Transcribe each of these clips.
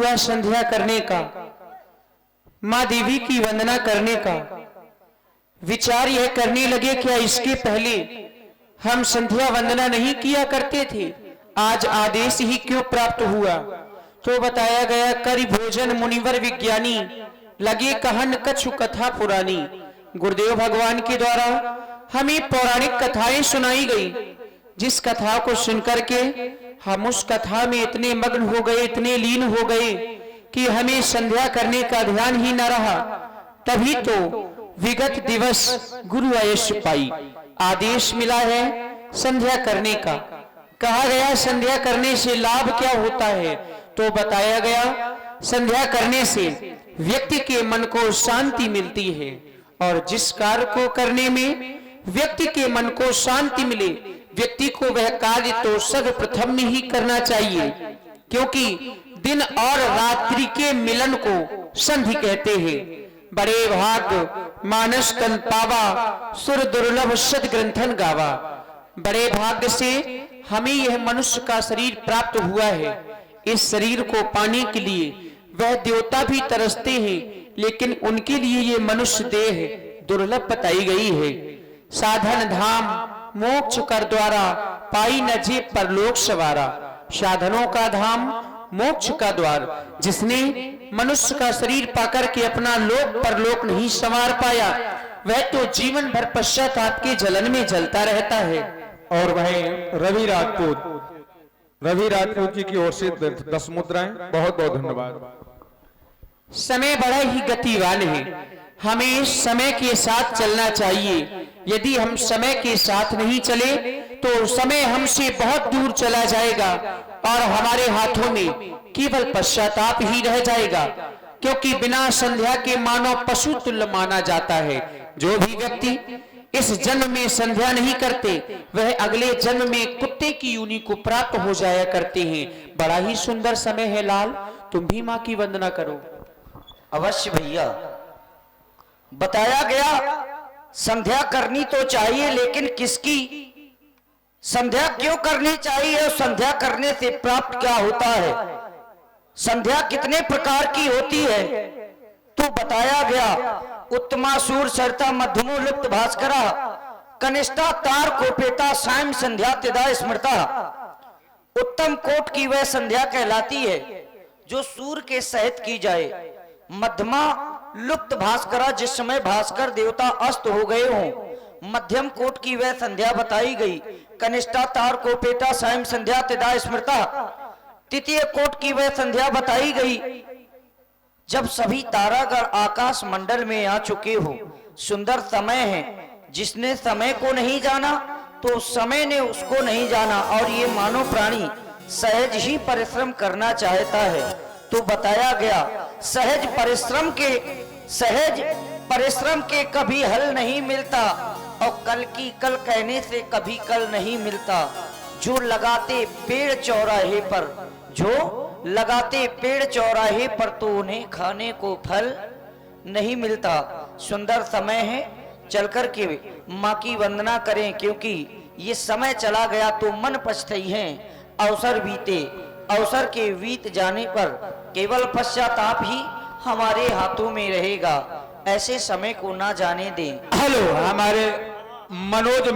हुआ संध्या करने का, मां देवी की वंदना करने का। विचार यह करने लगे क्या इसके पहले हम संध्या वंदना नहीं किया करते थे, आज आदेश ही क्यों प्राप्त हुआ? तो बताया गया, करि भोजन मुनिवर विज्ञानी, लगे कहन कछु कथा पुरानी। गुरुदेव भगवान के द्वारा हमें पौराणिक कथाएं सुनाई गई, जिस कथा को सुनकर के हम उस कथा में इतने मग्न हो गए, इतने लीन हो गए कि हमें संध्या करने का ध्यान ही न रहा। तभी तो विगत दिवस गुरु आयश पाई, आदेश मिला है संध्या करने का। कहा गया संध्या करने से लाभ क्या होता है? तो बताया गया संध्या करने से व्यक्ति के मन को शांति मिलती है, और जिस कार्य को करने में व्यक्ति के मन को शांति मिले, व्यक्ति को वह कार्य तो सर्वप्रथम में ही करना चाहिए, क्योंकि दिन और रात्रि के मिलन को संधि कहते हैं। बड़े भाग मानस तन पावा, सुर दुर्लभ सद ग्रंथन गावा। बड़े भाग्य से हमें यह मनुष्य का शरीर प्राप्त हुआ है। इस शरीर को पाने के लिए वह देवता भी तरसते हैं, लेकिन उनके लिए ये मनुष्य देह दुर्लभ बताई गई है। साधन धाम मोक्ष कर द्वारा, पाई न जे परलोक सवारा। साधनों का धाम मोक्ष का द्वार, जिसने मनुष्य का शरीर पाकर के अपना लोक परलोक नहीं संवार पाया, वह तो जीवन भर पश्चाताप के जलन में जलता रहता है। और वह रवि राजपूत जी की ओर से 10 मुद्राएं। बहुत बहुत धन्यवाद। समय बड़ा ही गतिवान है, हमें समय के साथ चलना चाहिए। यदि हम समय के साथ नहीं चले तो समय हमसे बहुत दूर चला जाएगा और हमारे हाथों में केवल पश्चाताप ही रह जाएगा, क्योंकि बिना संध्या के मानव पशु तुल्य माना जाता है। जो भी व्यक्ति इस जन्म में संध्या नहीं करते, वह अगले जन्म में कुत्ते की योनि को प्राप्त हो जाया करते हैं। बड़ा ही सुंदर समय है लाल, तुम भी मां की वंदना करो। अवश्य भैया। बताया गया संध्या करनी तो चाहिए, लेकिन किसकी संध्या क्यों करनी चाहिए और संध्या करने से प्राप्त क्या होता है, संध्या कितने प्रकार की होती है, तो बताया गया उत्तमासूर सरता मध्यमो लुप्त भास्करा, कनिष्ठा तार कोपेता सायं संध्या तिदा स्मृता। उत्तम कोट की वह संध्या कहलाती है जो सूर्य के सहित की जाए। मध्यमा लुप्त भास्करा, जिस समय भास्कर देवता अस्त हो गए हों। मध्यम कोट की वह संध्या बताई गई। कनिष्ठा तार कोपेता सायं संध्या तिदा स्मृता। तृतीय कोट की वह संध्या बताई गई जब सभी तारागण आकाश मंडल में आ चुके हो। सुंदर समय है, जिसने समय को नहीं जाना तो समय ने उसको नहीं जाना, और ये मानव प्राणी सहज ही परिश्रम करना चाहता है। तो बताया गया सहज परिश्रम के कभी हल नहीं मिलता, और कल की कल कहने से कभी कल नहीं मिलता। जो लगाते पेड़ चौराहे पर तो उन्हें खाने को फल नहीं मिलता। सुंदर समय है, चलकर के माँ की वंदना करें, क्योंकि ये समय चला गया तो मन पछताई है। अवसर के बीत जाने पर केवल पश्चाताप ही हमारे हाथों में रहेगा। ऐसे समय को ना जाने दें। हेलो, हमारे मनोज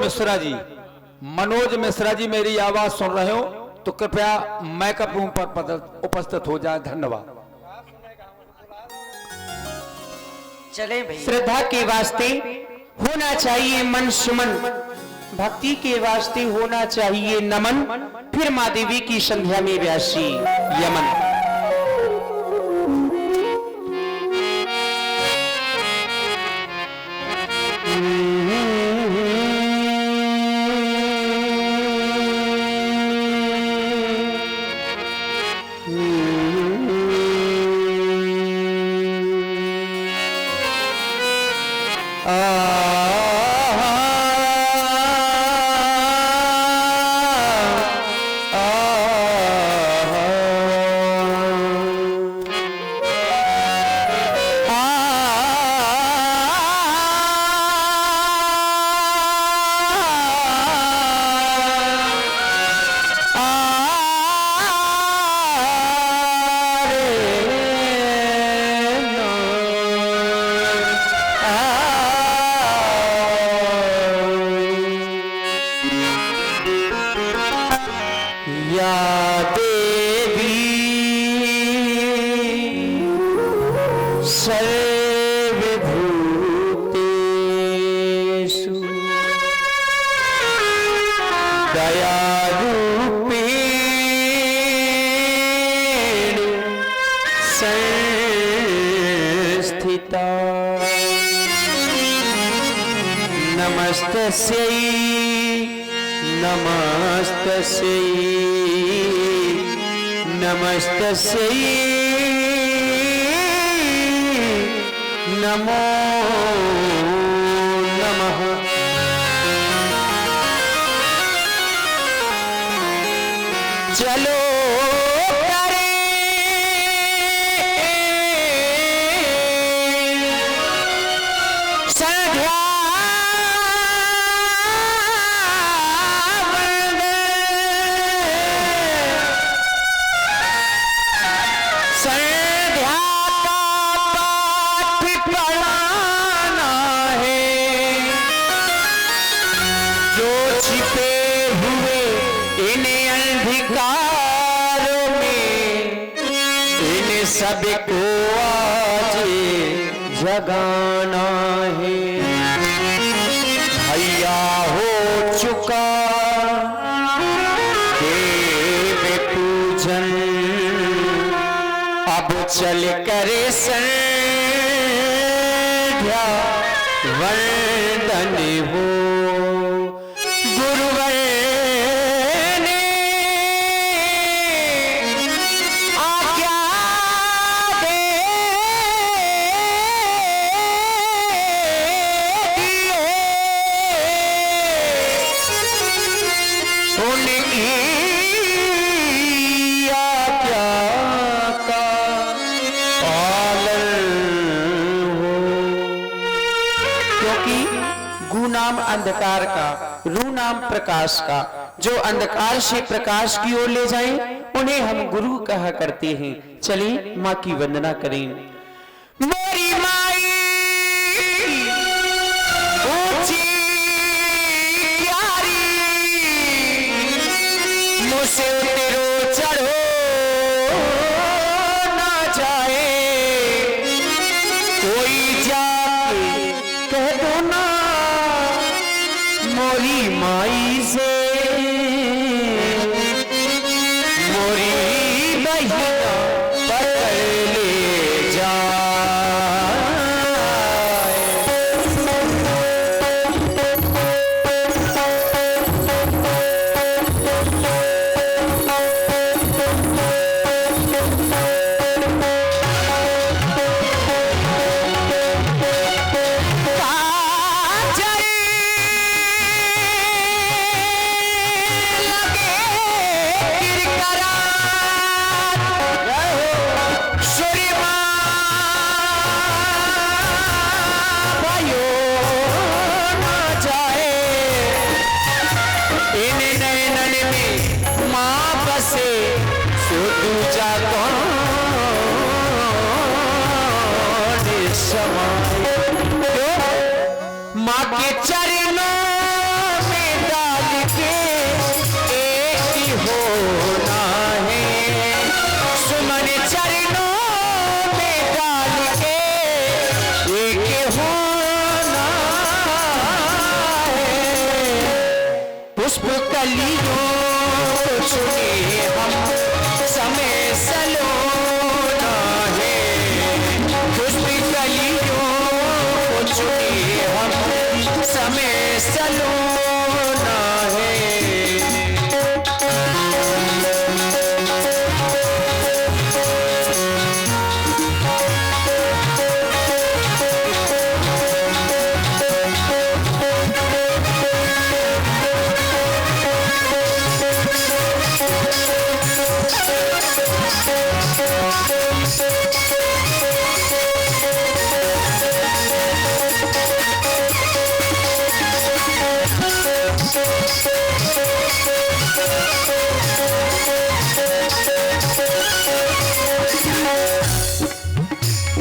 मिश्रा जी मेरी आवाज सुन रहे हो तो कृपया मैकअप रूम पर उपस्थित हो जाए। धन्यवाद। चले भाई। श्रद्धा के वास्ते होना चाहिए मन सुमन, भक्ति के वास्ते होना चाहिए नमन, फिर माँ देवी की संध्या में व्यासी यमन। सर्वभूतेषु दयारूपेण संस्थिता नमस्तस्यै नमस्तस्यै नमस्तस्यै नमो नमः। चलो सबको आज जगाना है। भैया हो चुका देव पूजन, अब चल कर संध्या वंदन हो। नाम अंधकार का, रू नाम प्रकाश का, जो अंधकार से प्रकाश की ओर ले जाएं, उन्हें हम गुरु कहा करते हैं। चलिए माँ की वंदना करें। मेरी माई ऊंची प्यारी, मुझसे तेरो चढ़ो ना जाए, कोई जाके कह दो ना मोरी माई से, मोरी बहिना पकड़ ले माँ के चरणों में डाल के एक ही होना है, सुमन चरणों में डाल के एक ही होना है। पुष्प कलियों को चुने हम समय सलोना है, पुष्प कलियों को चुने हम समय सलोना है।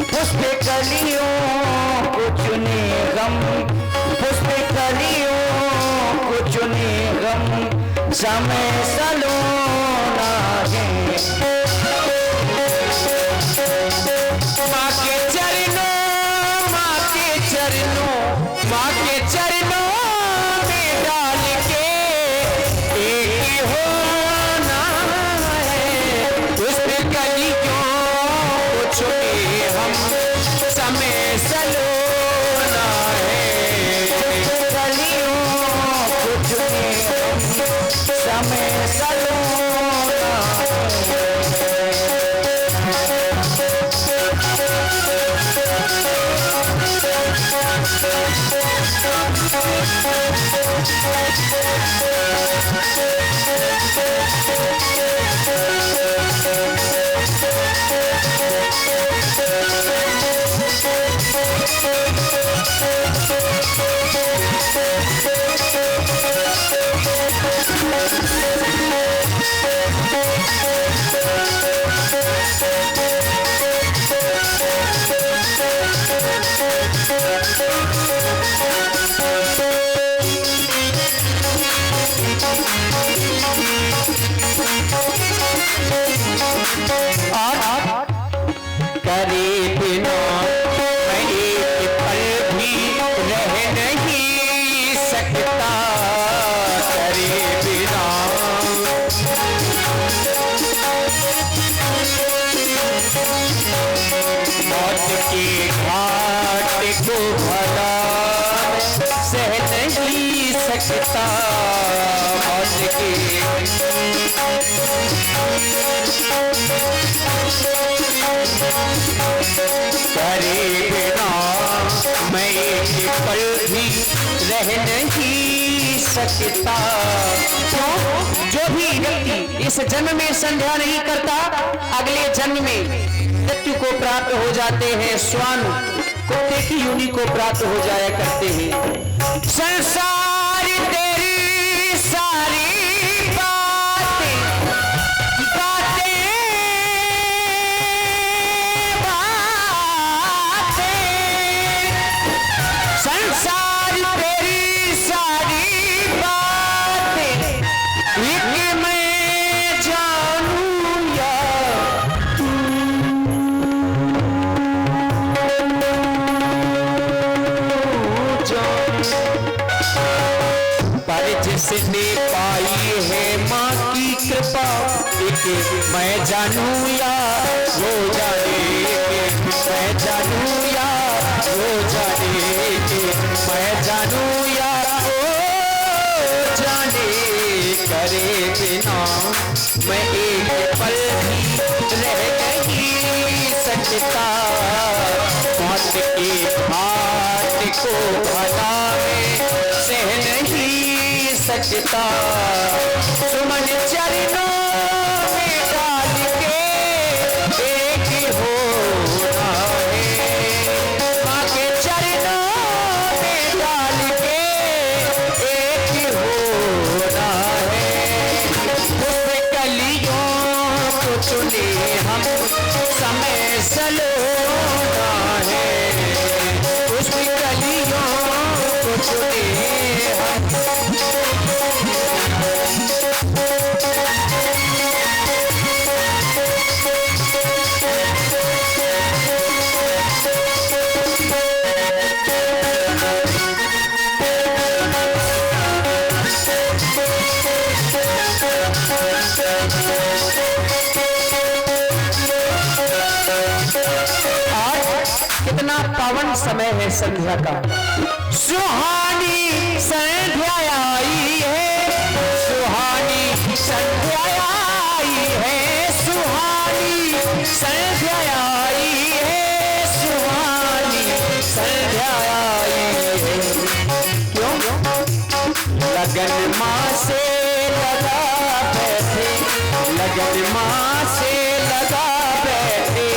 पुष्प कलियों को चुने गम, पुष्प कलियों को चुने गम, समय सलोना है। माँ के चरण समय सलोना है। कलियों को चुने समय सलोना करे बिना मैं एक पल भी रह नहीं सकता। करे बिना मौत के घाट को भला सह नहीं सकता। मौत के करे बिना मैं एक पल भी रह नहीं सकता। क्यों? जो भी व्यक्ति इस जन्म में संध्या नहीं करता, अगले जन्म में मृत्यु को प्राप्त हो जाते हैं, श्वान कुत्ते की योनि को प्राप्त हो जाया करते हैं। संसार तेरी सारी बातें संसार तेरी सारी बातें एक मैं जानूं या तू जाने। पर जिसने पाई है माँ की कृपा, एक मैं जानूं या वो जाने। मैं जानूं या वो जाने, मैं जानूं या वो जाने। करे बिना मैं एक पल भी रह नहीं सकता। मौत के घाट को भला मैं सह नहीं सकता। सुमन चरणों में डाल के एक होना है। माँ के चरणों में डाल के एक होना है। उस कलियों को चुने हम समय सलोना है। उस कलियों को चुने हम कितना पावन समय है संध्या का। सुहानी संध्या आई है, सुहानी संध्या आई है, सुहानी संध्या आई है, सुहानी संध्या आई है। क्यों? लगन माँ से लगा बैठे, लगन माँ से लगा बैठे,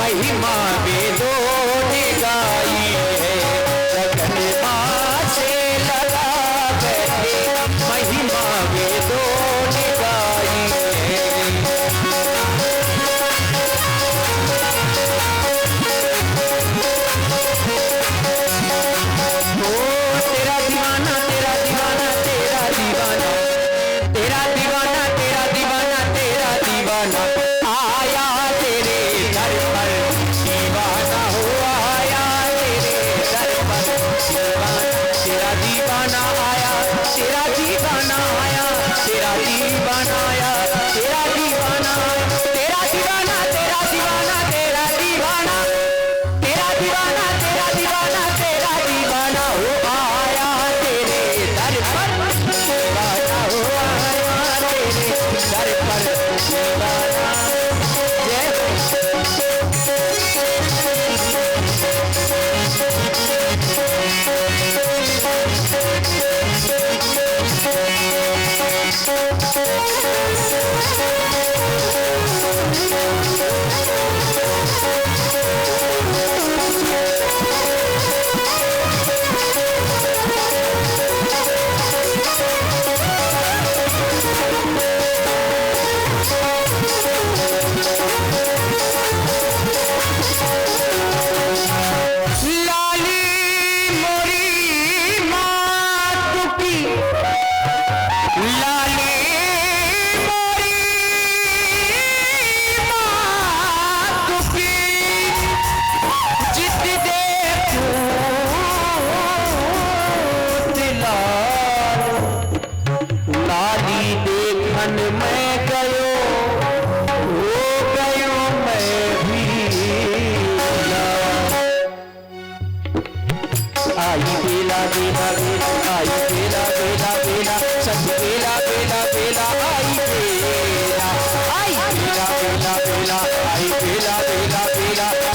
महिमा वेदों ने गाई है। लगन माँ से लगा बैठे, महिमा वेदों ने गाई है। तेरा दीवाना तेरा दीवाना तेरा दीवाना, तेरा दीवाना तेरा दीवाना तेरा दीवाना आया तेरे दर पर। दीवाना हो आया तेरे दर पर, तेरा दीवाना आया, तेरा दीवाना आया, तेरा दीवाना आया, तेरा दीवाना आया, तेरा दीवाना तेरा दीवाना तेरा दीवाना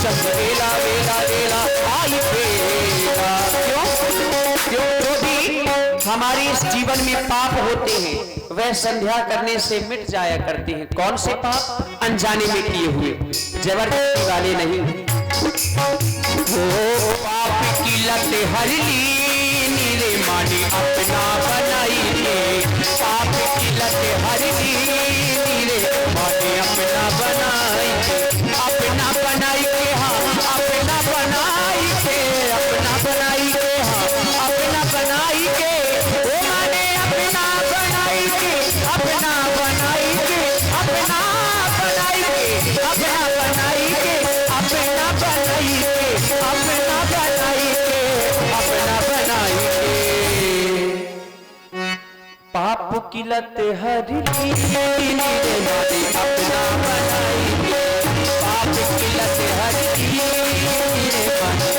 संग वेला वेला वेला आई बेला। क्यों क्यों? जो भी हमारे इस जीवन में पाप होते हैं वह संध्या करने से मिट जाया करते हैं। कौन से पाप? अनजाने में किए हुए, जबरदस्ती वाले नहीं। वो पाप की लत हर ली नीरे मानी अपना बनाई ले। पाप की लत हर ली नीरे मानी अपना बनाई, अपना बनाई के हाँ अपना बनाई के, अपना बनाई के हाँ अपना बनाई के। ओ माने अपना बनाई के, अपना बनाई के, अपना बनाई के, अपना बनाई के, अपना बनाई के, अपना बनाई के, अपना बनाई के। पाप की लत हर ली नीरे मानी अपना बनाई के। पाप की लत हर ली नीरे मानी।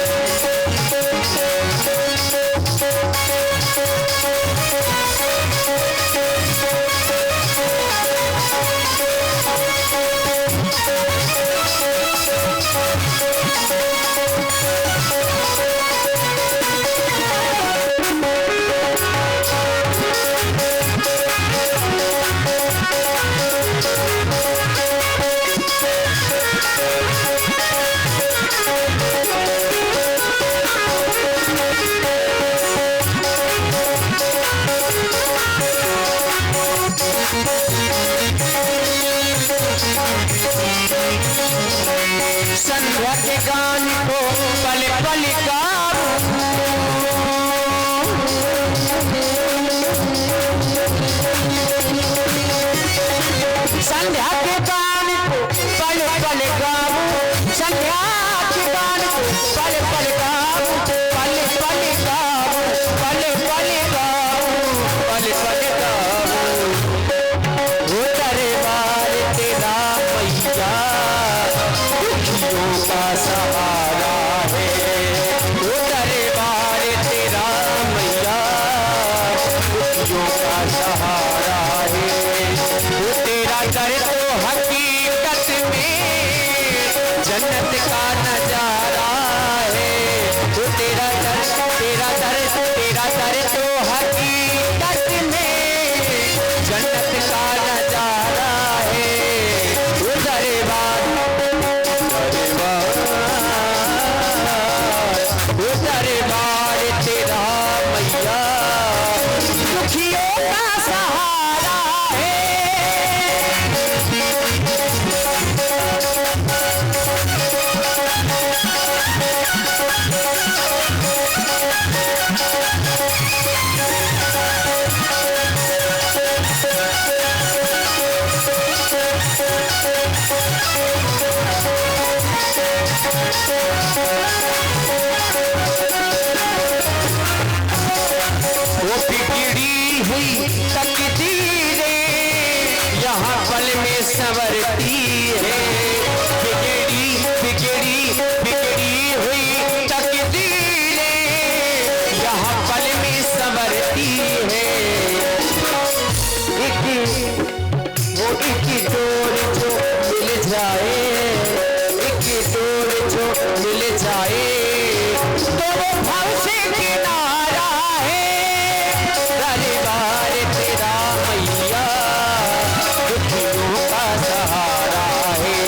संध्या के गान को पल पल गाऊं, संध्या के गान को पल पल गाऊं, संध्या के गान को पल पल गाऊं, पल पल गाऊं, पल पल गाऊं, पल पल गाऊं। वो दरबार तेरा मैया दुखियों का सहारा है। वो दरबार तेरा मैया दुखियों का सहारा है। वो तेरा दर तो हकीकत में जन्नत का नजारा है। वो तेरा दर तो हकीकत में जन्नत का नजारा है। वो दरबार वो दरबार तेरा मैया दुखियों का सहारा है। वो बिगड़ी हुई तकदीरें यहाँ पल में संवरती है। बिगड़ी बिगड़ी बिगड़ी हुई तकदीरें यहाँ पल में संवरती है। एक डोर जो मिल जाए, एक डोर जो मिल जाए तो वो भाव से किनारा है। दरबार तेरा मैया दुखियों का सहारा है।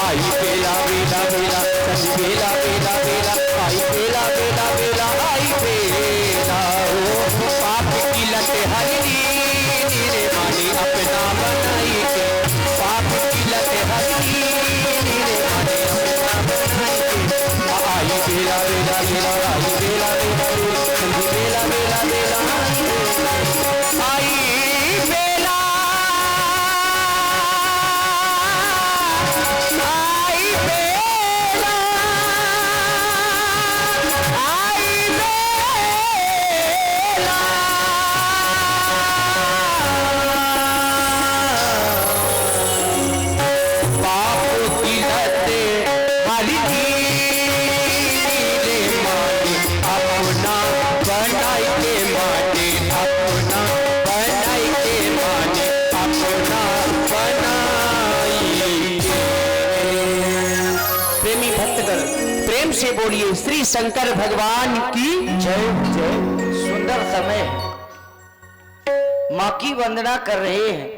आई बेला बेला बेला संग बेला बेला बेला आई बेला बेला बेला आई बेला। ओ पाप की लत हर ली नीरे मानी अपना बनाई के। पाप की लत हर ली नीरे मानी अपना बनाई के। आई बेला बेला बेला आई बेला बेला बेला संग बेला बेला बेला आई बेला आई बेला आई बेला। पाप की लत हर ली अपना बनाई के माने, अपना बनाई के माने, अपना बनाई के। प्रेमी भक्तगण प्रेम से बोलिए श्री शंकर भगवान की जय जय। सुंदर समय मां की वंदना कर रहे हैं,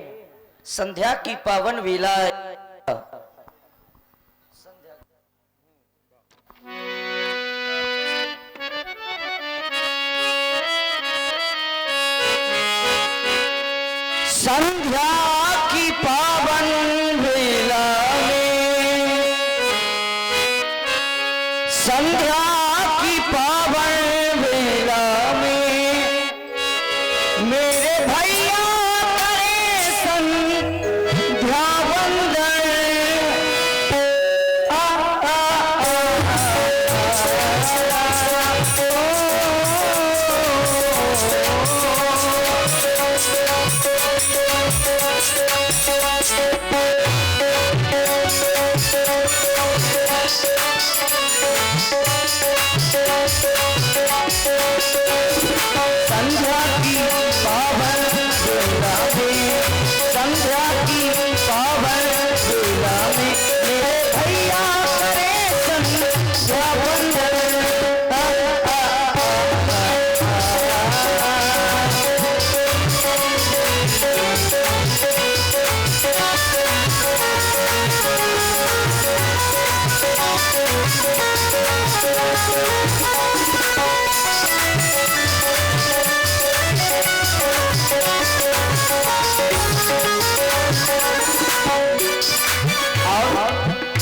संध्या की पावन वेला है। संध्या की पावन वेला में, संध्या की पावन वेला में मेरे भैया करे संध्या वंदन। आ, आ, संध्या की पावन वेला में, संध्या की पावन वेला में मेरे भैया करे संध्या वंदन।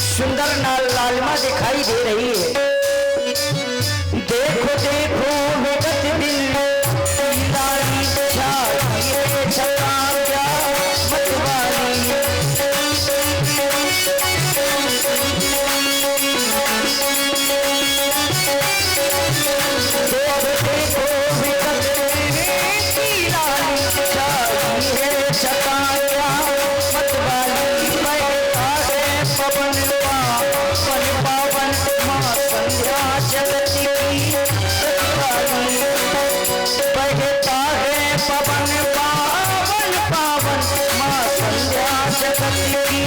सुंदर लालिमा दिखाई दे रही है। देखो देखो विगत दिन लाली छाई छका क्या मतवाली। देखो विगत दिन लाली छाई छका क्या मतवाली। बहता है पवन पावन पावन मां संध्या जगत की प्रतिपाली। बहता है पवन पावन पावन मां संध्या जगत की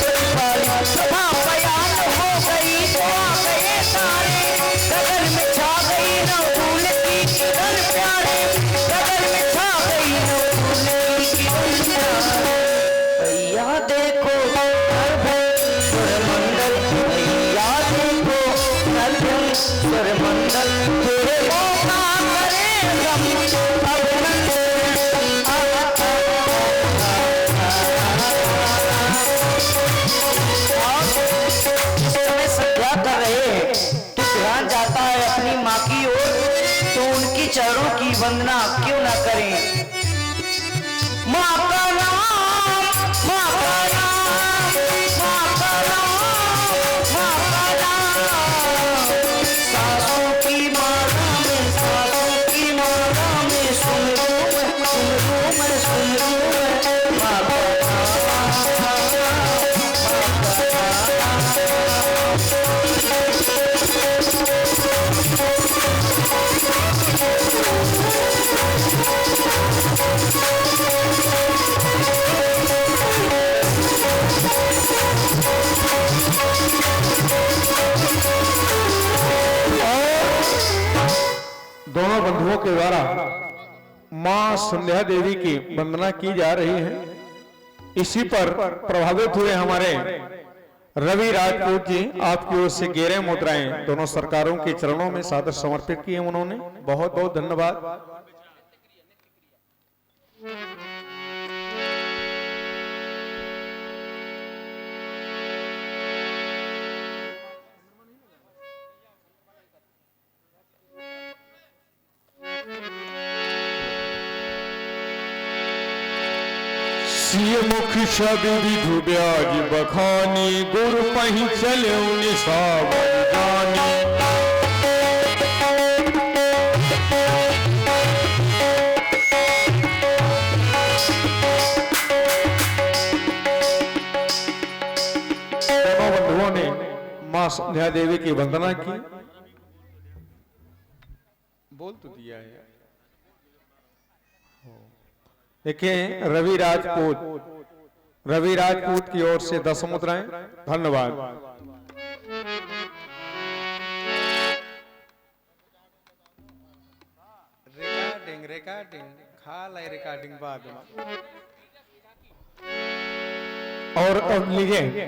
प्रतिपाली। सभा बयान हो गई तो आ गए सारे, गगन में छा गई नवफूल की किरण प्यारे, गगन में छा गई नवफूल की किरण प्यारे। भैया देखो स्वर मंडल, भैया देखो स्वर मंडल तेरे मौका करे हम अभिनंदन। समय संध्या कर रहे हैं तो ध्यान जाता है अपनी माँ की ओर, तो उनकी चरणों की वंदना क्यों ना करें। माँ का नाम, माँ का नाम, माँ का नाम, माँ का नाम। सासों की माला में, सासों की माला में सुन लो मैं, सुन लो मैं, सुन लो मैं। माँ का दोनों बंधुओं के द्वारा मां संध्या देवी की वंदना की जा रही है। इसी पर प्रभावित हुए हमारे रवि राजपूत जी आपकी ओर से 11 मुद्राएं दोनों सरकारों के चरणों में सादर समर्पित की है उन्होंने। बहुत बहुत धन्यवाद। सिय मुख छवि विधु ब्याज बखानी, गुरु पही चले निशाब जानी। दोनों बंधुओं ने मां संध्या देवी की वंदना की। बोल तो दिया है। देखिए रवि राजपूत की ओर से 10 मुद्राएं। धन्यवाद। रिकॉर्डिंग खा लाई रिकॉर्डिंग बाद में। और अब लीजिए